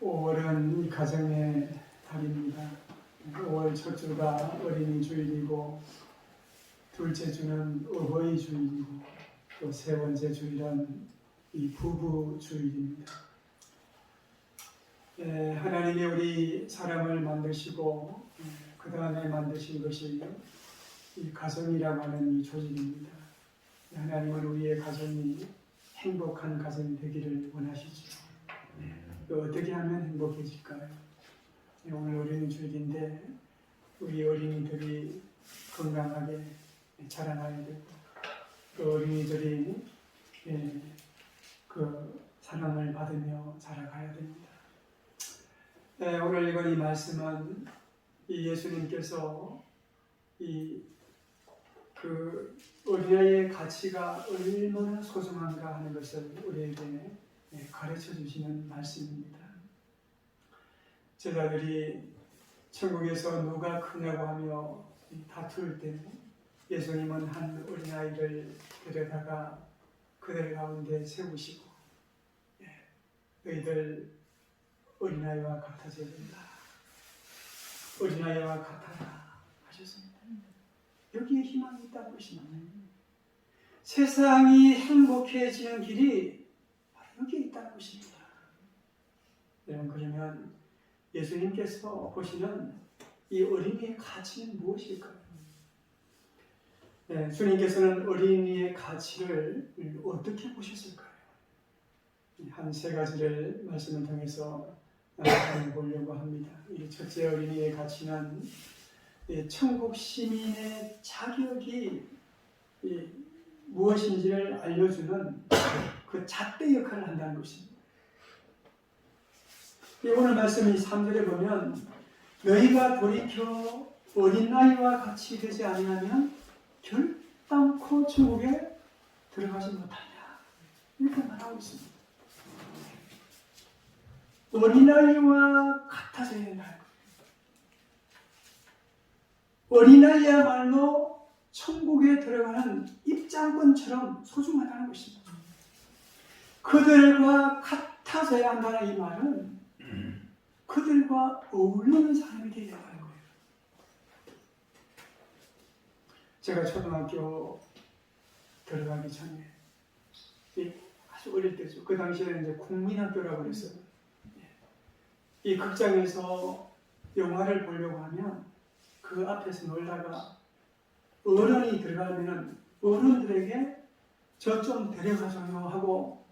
5월은 가정의 달입니다. 5월 첫 주가 어린이 주일이고 둘째 주는 어버이 주일이고 또 세 번째 주일은 이 부부 주일입니다. 하나님이 우리 사람을 만드시고 그 다음에 만드신 것이 이 가정이라고 하는 이 조직입니다. 하나님은 우리의 가정이 행복한 가정이 되기를 원하시죠. 또 어떻게 하면 행복해질까요? 오늘 어린이 주일인데 우리 어린이들이 건강하게 자라나야 되고 또 어린이들이 그 사랑을 받으며 자라가야 됩니다. 오늘 읽은 이 말씀은 이 예수님께서 그 어린아이의 가치가 얼마나 소중한가 하는 것을 우리에게 가르쳐 주시는 말씀입니다. 제자들이 천국에서 누가 크냐고 하며 다툴 때 예수님은 한 어린아이를 데려다가 그들 가운데 세우시고 너희들 어린아이와 같아져야 된다. 어린아이와 같아라 하셨습니다. 여기에 희망이 있다는 것입니다. 세상이 행복해지는 길이 바로 여기에 있다는 것입니다. 여러분, 그러면 예수님께서 보시는 이 어린이의 가치는 무엇일까요? 주님께서는 어린이의 가치를 어떻게 보셨을까요? 한 세 가지를 말씀을 통해서 보려고 합니다. 첫째, 어린이의 가치는 천국 시민의 자격이 무엇인지를 알려주는 그 잣대 역할을 한다는 것입니다. 오늘 말씀 이 3절에 보면 너희가 돌이켜 어린아이와 같이 되지 아니하면 결단코 천국에 들어가지 못하냐 이렇게 말하고 있습니다. 어린아이와 같아져야 된다. 어린아이야말로 천국에 들어가는 입장권처럼 소중하다는 것입니다. 그들과 같아져야 한다는 이 말은 그들과 어울리는 사람이 되어야 하는 거예요. 제가 초등학교 들어가기 전에 아주 어릴 때죠. 그 당시에는 이제 국민학교라고 그랬어요. 이 극장에서 영화를 보려고 하면 그 앞에서 놀다가 어른이 들어가면 어른들에게 저 좀 데려가줘요 하고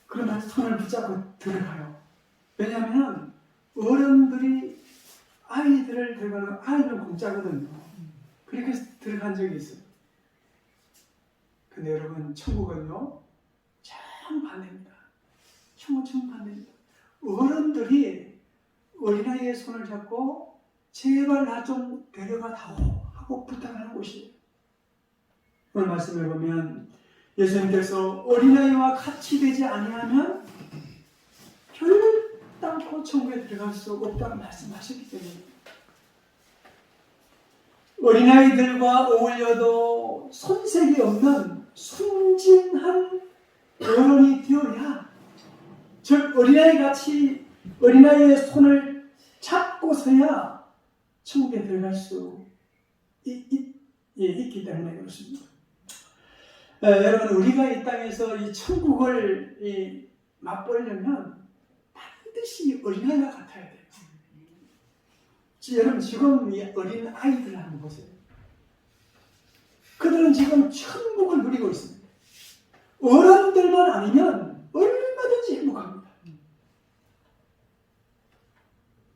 그러면 손을 붙잡고 들어가요. 왜냐하면 어른들이 아이들을 데려가는 아이는 공짜거든요. 그렇게 들어간 적이 있어요. 근데 여러분, 천국은요 정반대입니다. 천국은 정반대입니다. 어른들이 어린아이의 손을 잡고 제발 나 좀 데려가다오 하고 부탁하는 곳이에요. 오늘 말씀을 보면 예수님께서 어린아이와 같이 되지 아니하면 결단코 천국에 들어갈 수 없다고 말씀하셨기 때문에 어린아이들과 어울려도 손색이 없는 순진한 어른이 되어야 즉 어린아이같이 어린아이의 손을 잡고서야 천국에 들어갈 수 있기 때문에 그렇습니다. 여러분, 우리가 이 땅에서 이 천국을 맛보려면 반드시 어린아이가 같아야 돼요. 여러분, 지금 이 어린 아이들을 한번 보세요. 그들은 지금 천국을 누리고 있습니다. 어른들만 아니면 얼마든지 행복합니다.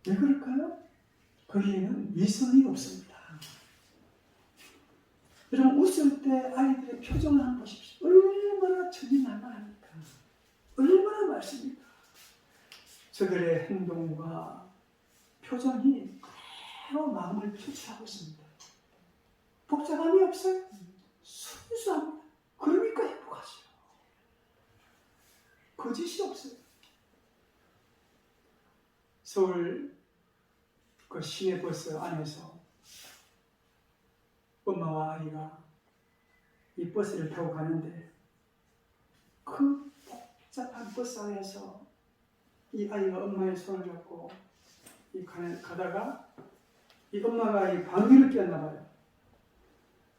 왜 그럴까요? 거기에는 위선이 없습니다. 여러분, 웃을 때 아이들의 표정을 한번 보십시오. 얼마나 천진난만합니까? 얼마나 맑습니까? 저들의 행동과 표정이 그대로 마음을 표출하고 있습니다. 복잡함이 없어요. 순수합니다. 그러니까 행복하죠. 거짓이 없어요. 서울 그 시내버스 안에서 엄마와 아이가 이 버스를 타고 가는데 그 복잡한 버스 안에서 이 아이가 엄마의 손을 잡고 가다가 이 엄마가 이 방귀를 뀌었나 봐요.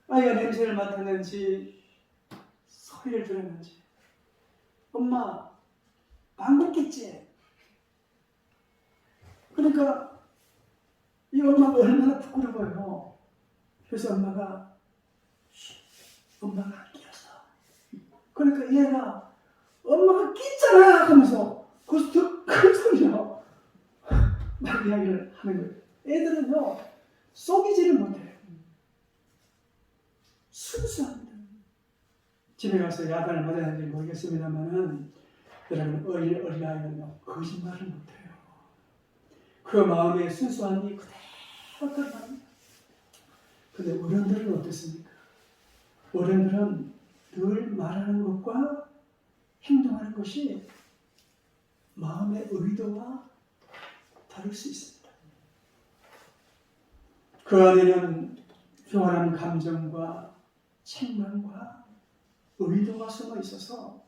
아이가 냄새를 맡았는지 소리를 들었는지 엄마 방귀 뀌지? 그러니까 이 엄마가 얼마나 부끄러워요. 그래서 엄마가 엄마가 안 끼었어. 그러니까 얘가 엄마가 끼잖아 하면서 거기서 더 큰 소리로 막 이야기를 하는 거예요. 애들은요 속이지를 못해요. 순수합니다. 집에 가서 야단을 맞았는지 모르겠습니다만은 여러분 어린아이는요 거짓말을 못해요. 그 마음의 순수함이 그대로 드러납니다. 근데 어른들은 어떻습니까? 어른들은 늘 말하는 것과 행동하는 것이 마음의 의도와 다를 수 있습니다. 그 안에는 교활한 감정과 책망과 의도가 숨어 있어서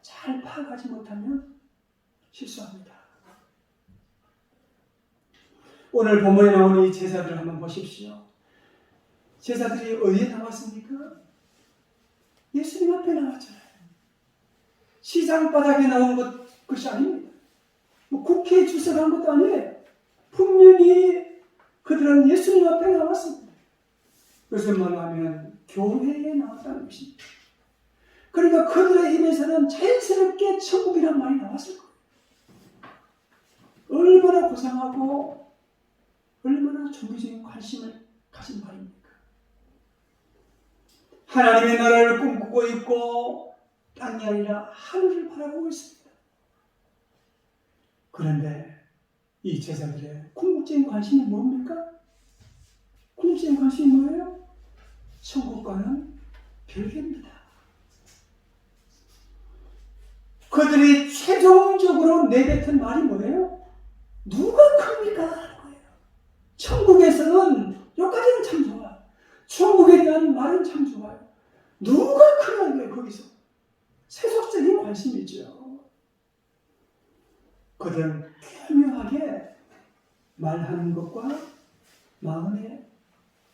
잘 파악하지 못하면 실수합니다. 오늘 본문에 나오는 이 제사들을 한번 보십시오. 제사들이 어디에 나왔습니까? 예수님 앞에 나왔잖아요. 시장 바닥에 나온 것이 아닙니다. 국회에 출석한 것도 아니에요. 분명히 그들은 예수님 앞에 나왔습니다. 무슨 말로 하면 교회에 나왔다는 것입니다. 그러니까 그들의 입에서는 자연스럽게 천국이란 말이 나왔을 거예요. 얼마나 고상하고 얼마나 종교적인 관심을 가진 말입니까? 하나님의 나라를 꿈꾸고 있고 땅이 아니라 하늘을 바라보고 있습니다. 그런데 이 제자들의 궁극적인 관심이 뭡니까? 궁극적인 관심이 뭐예요? 천국과는 별개입니다. 그들이 최종적으로 내뱉은 말이 뭐예요? 누가 큽니까? 하는 거예요. 천국에서는 여기까지는 참 좋아. 천국에 대한 말은 참 좋아요. 누가 크냐는 거예요, 거기서. 세속적인 관심이죠. 그들은 교묘하게 말하는 것과 마음의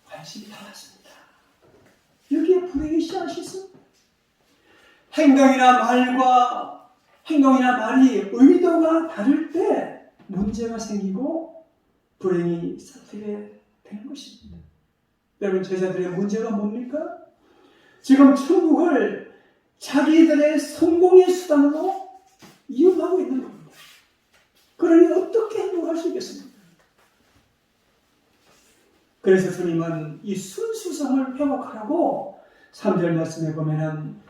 관심이 달랐습니다. 여기에 불행이 씨앗이 있습니다. 행동이나 말이 의도가 다를 때 문제가 생기고 불행이 싹트게 되는 것입니다. 여러분, 제자들의 문제가 뭡니까? 지금 천국을 자기들의 성공의 수단으로 이용하고 있는 겁니다. 그러니 어떻게 행동할 수 있겠습니까? 그래서 주님은 이 순수성을 회복하라고 3절 말씀에 보면은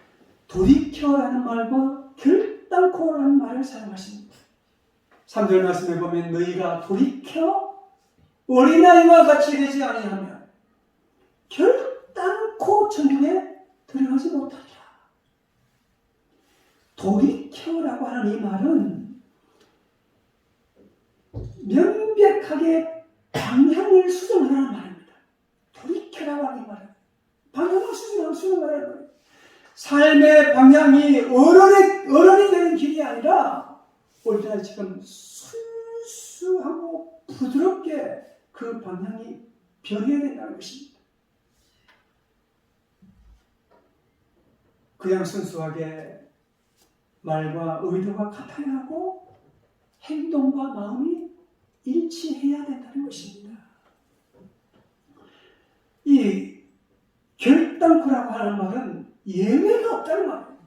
돌이켜라는 말과 결단코라는 말을 사용하십니다. 3절 말씀에 보면 너희가 돌이켜 어린아이와 같이 되지 아니하면 결단코 천국에 들어가지 못하리라. 돌이켜라고 하는 이 말은 명백하게 방향을 수정하라는 말입니다. 돌이켜라고 하는 이 말은 방향을 수정하라는 거예요. 삶의 방향이 어른이 되는 길이 아니라 우리나라처럼 순수하고 부드럽게 그 방향이 변해야 된다는 것입니다. 그냥 순수하게 말과 의도가 같아야 하고 행동과 마음이 일치해야 된다는 것입니다. 이 결단코라고 하는 말은 예외가 없다는 말이에요.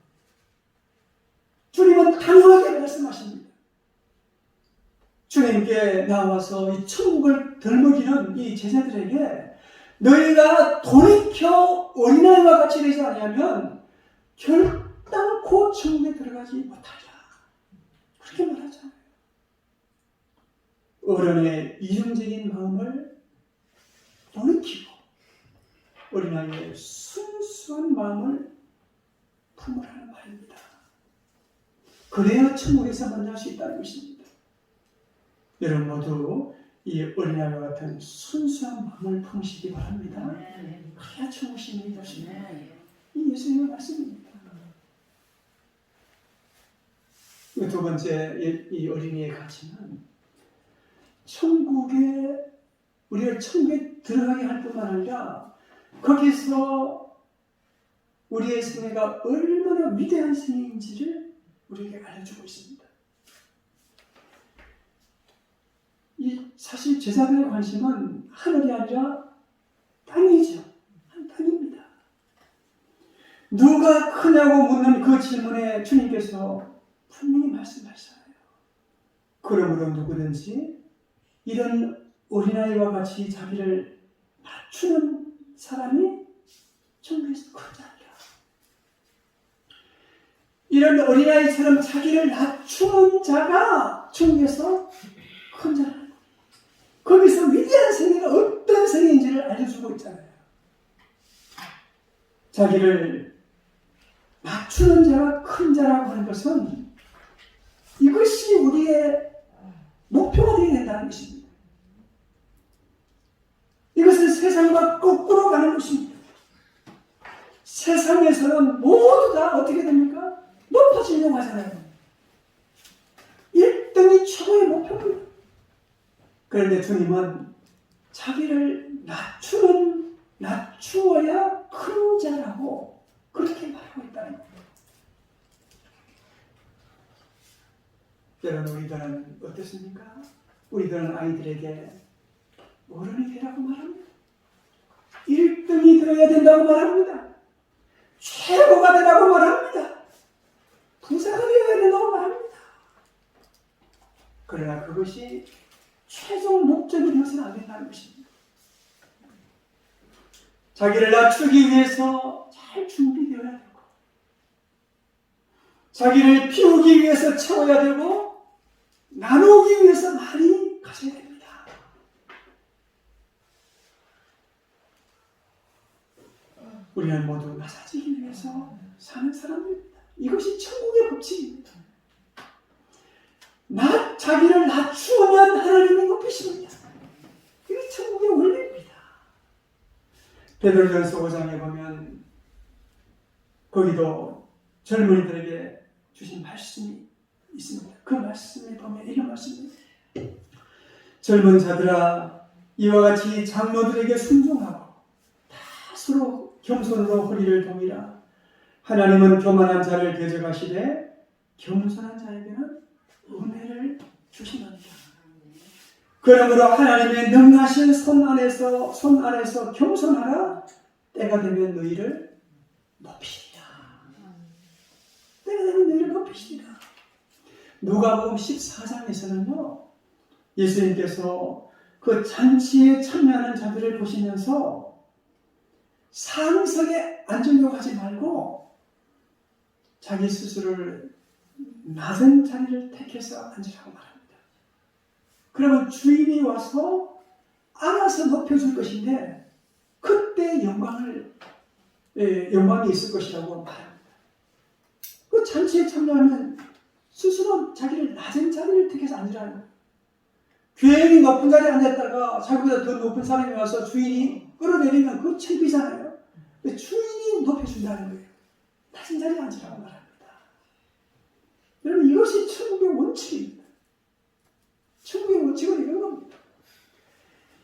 주님은 단호하게 말씀하십니다. 주님께 나와서 이 천국을 덜먹이는 이 제자들에게 너희가 돌이켜 어린아이와 같이 되지 아니하면 결단코 천국에 들어가지 못하리라. 그렇게 말하잖아요. 어른의 이중적인 마음을 돌이키고 어린아이의 순수한 마음을 품으라는 말입니다. 그래야 천국에서 만날 수 있다는 것입니다. 여러분 모두 이 어린아이와 같은 순수한 마음을 품으시기 바랍니다. 그래야 천국 시민이 되십니다. 이 예수님의 말씀입니다. 두 번째 이 어린이의 가치는 천국에 우리를 천국에 들어가게 할 뿐만 아니라 거기서 우리의 생애가 얼마나 위대한 생애인지를 우리에게 알려주고 있습니다. 사실 제사들의 관심은 하늘이 아니라 땅이죠. 땅입니다. 누가 크냐고 묻는 그 질문에 주님께서 분명히 말씀하셨어요. 그러므로 누구든지 이런 어린아이와 같이 자기를 낮추는 사람이 천국에서 큰 자리라. 이런 어린아이처럼 자기를 낮추는 자가 천국에서 큰 자라. 거기서 위대한 생애가 어떤 생애인지를 알려주고 있잖아요. 자기를 낮추는 자가 큰 자라고 하는 것은 이것이 우리의 목표가 되어야 된다는 것입니다. 이것은 세상과 거꾸로 가는 것입니다. 세상에서는 모두 다 어떻게 됩니까? 높아지려고 하잖아요. 1등이 최고의 목표입니다. 그런데 주님은 자기를 낮추어야 큰 자라고 그렇게 말하고 있다는 겁니다. 여러분, 우리들은 어떻습니까? 우리들은 아이들에게 어른이 되라고 말합니다. 1등이 되어야 된다고 말합니다. 최고가 되라고 말합니다. 부자가 되어야 된다고 말합니다. 그러나 그것이 최종 목적이 되어서는 안 된다는 것입니다. 자기를 낮추기 위해서 잘 준비되어야 되고, 자기를 피우기 위해서 채워야 되고, 나누기 위해서 많이 가져야 됩니다. 우리는 모두 낮아지기 위해서 사는 사람들입니다. 이것이 천국의 법칙입니다. 자기를 낮추면 하나님이 높이십니다. 이게 천국의 원리입니다. 베드로전서 5장에 보면 거기도 젊은이들에게 주신 말씀이 있습니다. 그 말씀에 보면 이런 말씀입니다. 젊은 자들아, 이와 같이 장로들에게 순종하고 다 서로 겸손으로 허리를 동이라. 하나님은 교만한 자를 대적하시되 겸손한 자에게는 은혜를 주시느니라. 그러므로 하나님의 능하신 손 안에서 겸손하라. 때가 되면 너희를 높이시리라. 때가 되면 너희를 높이시리라. 누가복음 14장에서는요, 예수님께서 그 잔치에 참여하는 자들을 보시면서 상석에 앉으려고 하지 말고 자기 스스로를 낮은 자리를 택해서 앉으라고 말합니다. 그러면 주인이 와서 알아서 높여줄 것인데 그때 영광이 있을 것이라고 말합니다. 그 잔치에 참여하면 스스로 자기를 낮은 자리를 택해서 앉으라는 거예요. 괜히 높은 자리에 앉았다가 자기보다 더 높은 사람이 와서 주인이 끌어내리면 그거 창피잖아요. 주인이 높여준다는 거예요. 낮은 자리에 앉으라고 말합니다. 여러분, 이것이 천국의 원칙입니다. 천국의 원칙은 이런 겁니다.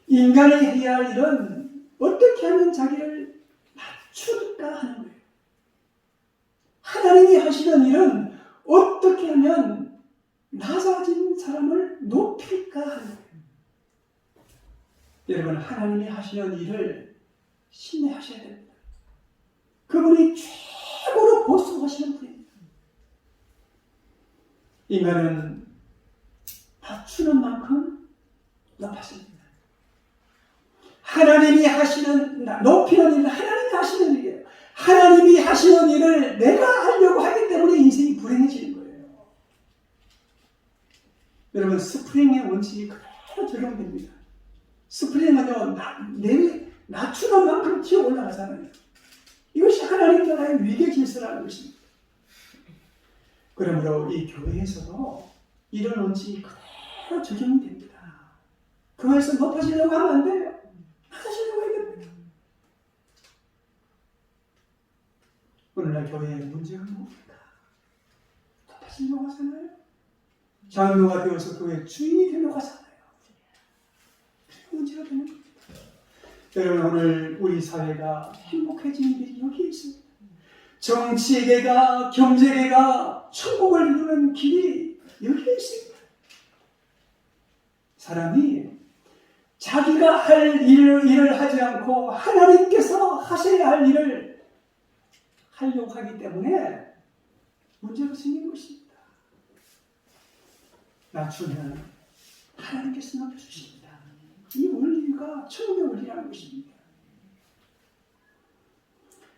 인간이 해야 할 일은 어떻게 하면 자기를 낮출까 하는 거예요. 하나님이 하시는 일은 어떻게 하면 낮아진 사람을 높일까 하는 거예요. 여러분, 하나님이 하시는 일을 신뢰하셔야 됩니다. 그분이 최고로 보수하시는 분입니다. 인간은 낮추는 만큼 높아집니다. 하나님이 하시는, 높이는 일은 하나님이 하시는 일이에요. 하나님이 하시는 일을 내가 하려고 하기 때문에 인생이 불행해지는 거예요. 여러분, 스프링의 원칙이 그대로 적용됩니다. 스프링은요, 낮추는 만큼 튀어 올라가잖아요. 이것이 하나님 나라의 위계 질서라는 것입니다. 그러므로 이 교회에서도 이런 원칙이 그대로 적용이 됩니다. 교회에서 높아지려고 하면 안 돼요. 낮아지려고 해야 됩니다. 오늘날 교회의 문제가 뭡니까? 높아지려고 하잖아요. 장로가 되어서 교회 주인이 되려고 하잖아요. 그게 문제가 되는 겁니다. 여러분, 오늘 우리 사회가 행복해지는 길이 여기에 있습니다. 정치계가, 경제계가 천국을 이루는 길이 여기에 있습니다. 사람이 자기가 할 일을 하지 않고 하나님께서 하셔야 할 일을 하려고 하기 때문에 문제가 생긴 것입니다. 낮추면 하나님께서 높여주십니다. 이 원리가 천국의 원리라는 것입니다.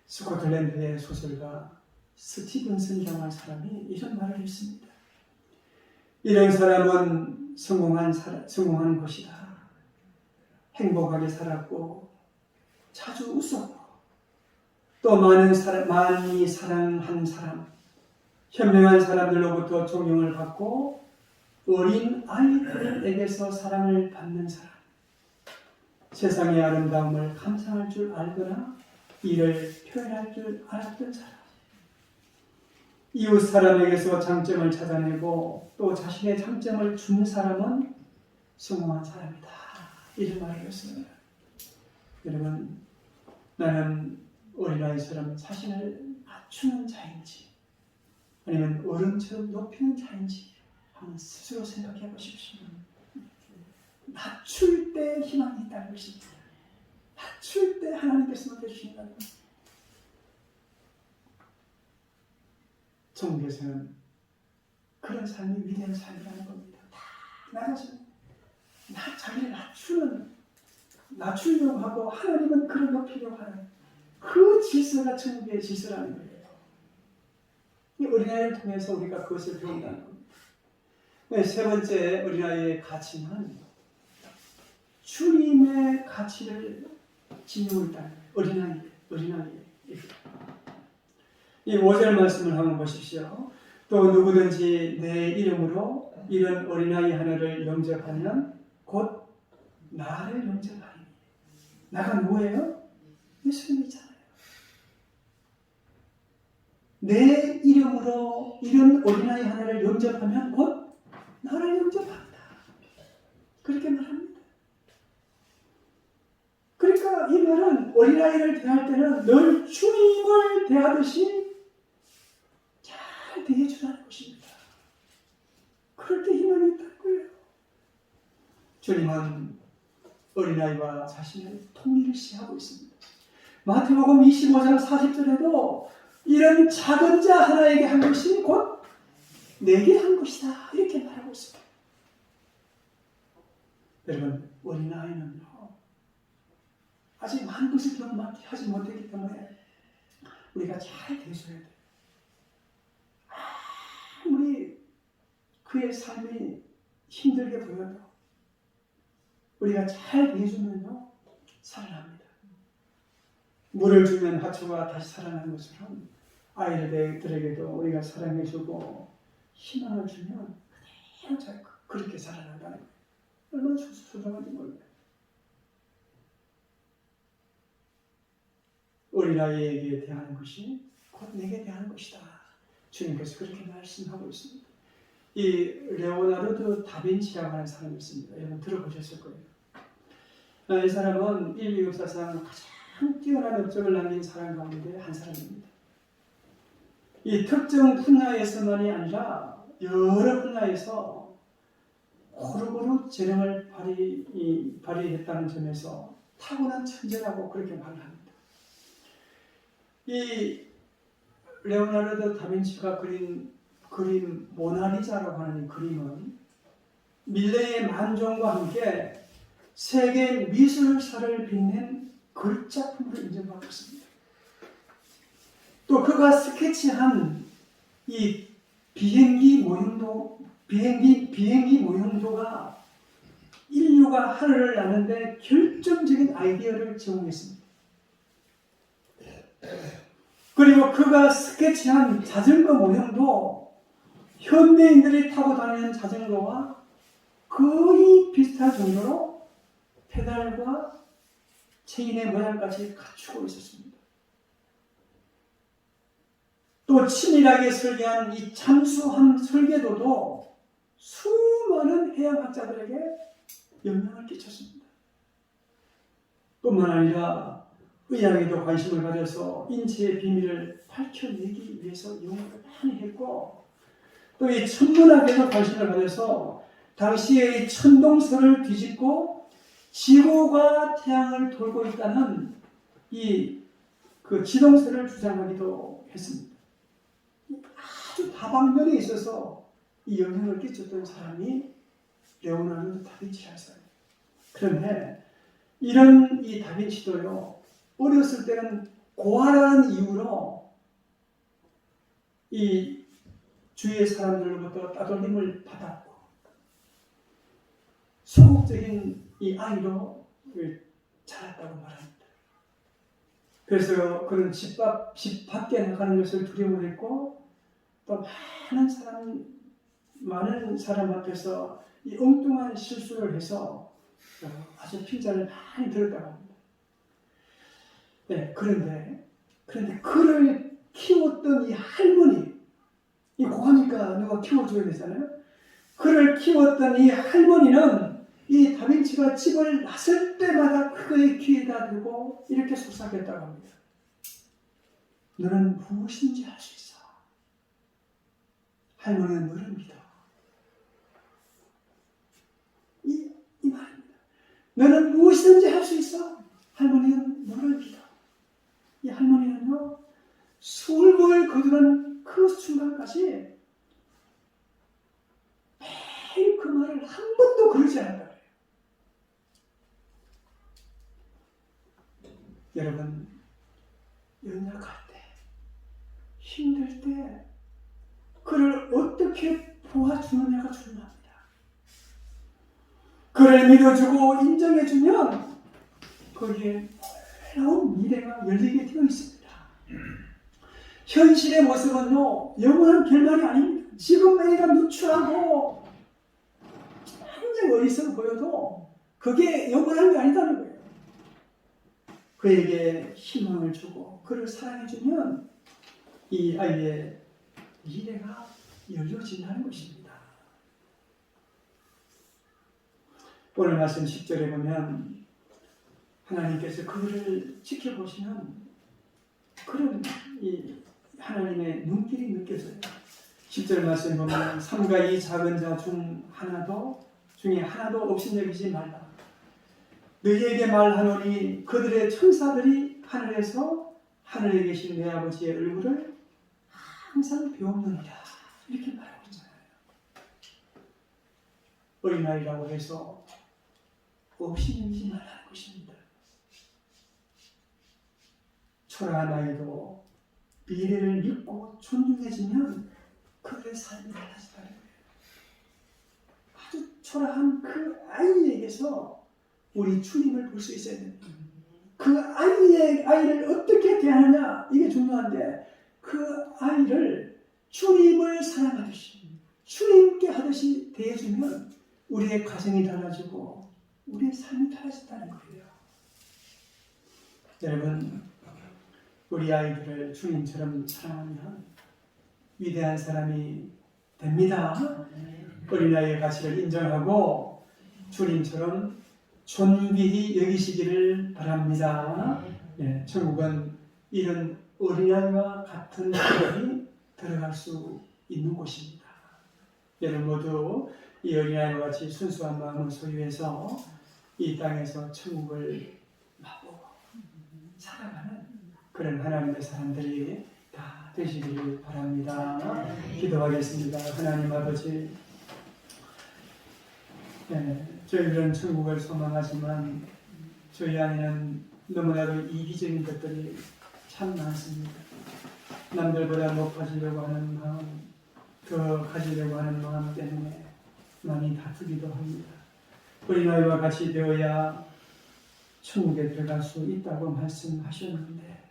스코틀랜드의 소설가 스티븐슨이라는 사람이 이런 말을 했습니다. 이런 사람은 성공한 것이다. 행복하게 살았고 자주 웃었고 또 많이 사랑한 사람, 현명한 사람들로부터 존경을 받고 어린 아이들에게서 사랑을 받는 사람, 세상의 아름다움을 감상할 줄 알거나 이를 표현할 줄 알았던 사람, 이웃 사람에게서 장점을 찾아내고 또 자신의 장점을 주는 사람은 성공한 사람이다. 이런 말을 했습니다. 여러분, 나는 어린아이처럼 자신을 낮추는 자인지 아니면 어른처럼 높이는 자인지 한번 스스로 생각해 보십시오. 낮출 때 희망이 있다는 것입니다. 낮출 때 하나님께서 높여주신다는 것입니다. 천국에서는 그런 삶이 위대한 삶이라는 겁니다. 나 자신 자기를 낮추려고 하고 하나님은 그를 높이려고 하는 그 질서가 천국의 질서라는 거예요. 이 어린아이를 통해서 우리가 그것을 배운다는 겁니다. 세 번째 어린아이의 가치는 주님의 가치를 지니고 있다는 거예요. 어린아이. 이 5절 말씀을 한번 보십시오. 또 누구든지 내 이름으로 이런 어린아이 하나를 영접하면 곧 나를 영접하리니. 나가 뭐예요? 예수님이잖아요. 내 이름으로 이런 어린아이 하나를 영접하면 곧 나를 영접한다. 그렇게 말합니다. 그러니까 이 말은 어린아이를 대할 때는 늘 주님을 대하듯이 잘 대해주라는 것입니다. 그럴 때 희망이 있다는 거예요. 주님은 어린아이와 자신의 통일을 시하고 있습니다. 마태복음 25장 40절에도 이런 작은 자 하나에게 한 것이 곧 내게 한 것이다. 이렇게 말하고 있습니다. 여러분, 어린아이는요, 아직 많은 것을 경험하지 못했기 때문에 우리가 잘 대해줘야 돼요. 아무리 그의 삶이 힘들게 보여도 우리가 잘 대해주면요, 살아납니다. 물을 주면 하초가 다시 살아나는 것처럼 아이들에게도 우리가 사랑해주고 희망을 주면 그대로 그렇게 살아난다는 거예요. 얼마나 소중한지 몰라요. 어린아이에게 대하는 것이 곧 내게 대하는 것이다. 주님께서 그렇게 말씀하고 있습니다. 이 레오나르도 다빈치라고 하는 사람이 있습니다. 여러분 들어보셨을 거예요. 이 사람은 인류 역사상 가장 뛰어난 업적을 남긴 사람 가운데 한 사람입니다. 이 특정 분야에서만이 아니라 여러 분야에서 고루고루 재능을 발휘했다는 점에서 타고난 천재라고 그렇게 말을 합니다. 이 레오나르도 다빈치가 그린 그림 모나리자라고 하는 그림은 밀레의 만종과 함께 세계 미술사를 빛낸 걸작품으로 인정받고 있습니다. 또 그가 스케치한 이 비행기 모형도가 인류가 하늘을 나는데 결정적인 아이디어를 제공했습니다. 그리고 그가 스케치한 자전거 모형도 현대인들이 타고 다니는 자전거와 거의 비슷한 정도로 페달과 체인의 모양까지 갖추고 있었습니다. 또 치밀하게 설계한 이 잠수함 설계도도 수많은 해양학자들에게 영향을 끼쳤습니다. 뿐만 아니라 의학에도 관심을 가져서 인체의 비밀을 밝혀내기 위해서 연구를 많이 했고, 또 이 천문학에도 관심을 가져서 당시의 천동설을 뒤집고 지구가 태양을 돌고 있다는 그 지동설을 주장하기도 했습니다. 아주 다방면에 있어서 이 영향을 끼쳤던 사람이 레오나르도 다빈치라는 사람입니다. 그런데 이런 이 다빈치도요, 어렸을 때는 고아라는 이유로 이 주위의 사람들로부터 따돌림을 받았고, 소극적인 이 아이로 자랐다고 말합니다. 그래서 그는 집 밖에 나가는 것을 두려워했고, 또 많은 사람 앞에서 이 엉뚱한 실수를 해서 아주 핀잔을 많이 들었다고 합니다. 네, 그런데 그를 키웠던 이 할머니, 이 고아니까 누가 키워줘야 되잖아요. 그를 키웠던 이 할머니는 이 다빈치가 집을 나설 때마다 그의 귀에다 대고 이렇게 속삭였다고 합니다. 너는 무엇인지 할 수 있어. 할머니는 너를 믿어. 이 말입니다. 너는 무엇이든지 할 수 있어. 할머니는 너를 믿어. 이 할머니는요, 술을 거두는 그 순간까지 매일 그 말을 한 번도 그러지 않았다 그래요. 여러분, 연약할 때, 힘들 때 그를 어떻게 도와주느냐가 중요합니다. 그를 믿어주고 인정해주면 거기에 놀라운 미래가 열리게 되어 있습니다. 현실의 모습은요, 영원한 결말이 아닙니다. 지금 애가 누추하고 굉장히 어리석어 보여도 그게 영원한 게 아니다는 거예요. 그에게 희망을 주고 그를 사랑해주면 이 아이의 미래가 열려진다는 것입니다. 오늘 말씀 10절에 보면 하나님께서 그를 지켜보시는 그런 이 하나님의 눈길이 느껴져요. 10절 말씀 보면 삼가 이 작은 자 중에 하나도 없인 여기지 말라. 너희에게 말하노니 그들의 천사들이 하늘에서 하늘에 계신 내 아버지의 얼굴을 항상 배우느니라. 이렇게 말하고 있잖아요. 어린아이라고 해서 없이 여기지 말라는 것입니다. 초라한 아이도 미래를 믿고 존중해지면 그들의 삶이 달라진다는 거예요. 아주 초라한 그 아이에게서 우리 주님을 볼 수 있어야 됩니다. 그 아이를 어떻게 대하느냐, 이게 중요한데, 그 아이를 주님을 사랑하듯이, 주님께 하듯이 대해주면 우리의 가정이 달라지고 우리의 삶이 달라진다는 거예요. 여러분, 우리 아이들을 주님처럼 사랑하면 위대한 사람이 됩니다. 어린아이의 가치를 인정하고 주님처럼 존귀히 여기시기를 바랍니다. 예, 천국은 이런 어린아이와 같은 사람이 들어갈 수 있는 곳입니다. 여러분 모두 이 어린아이와 같이 순수한 마음을 소유해서 이 땅에서 천국을 맛보고 살아가는 그런 하나님의 사람들이 다 되시기를 바랍니다. 기도하겠습니다. 하나님 아버지, 저희들은 천국을 소망하지만 저희 안에는 너무나도 이기적인 것들이 참 많습니다. 남들보다 높아지려고 하는 마음, 더 가지려고 하는 마음 때문에 많이 다투기도 합니다. 어린아이와 같이 되어야 천국에 들어갈 수 있다고 말씀하셨는데,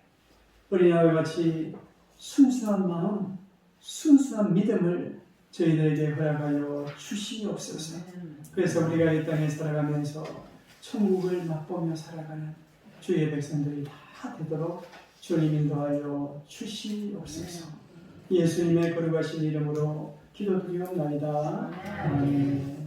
어린아이와 같이 순수한 마음, 순수한 믿음을 저희들에게 허락하여 주시옵소서. 그래서 우리가 이 땅에 살아가면서 천국을 맛보며 살아가는 주의 백성들이 다 되도록 주님 인도하여 주시옵소서. 예수님의 거룩하신 이름으로 기도드리옵나이다. 아멘.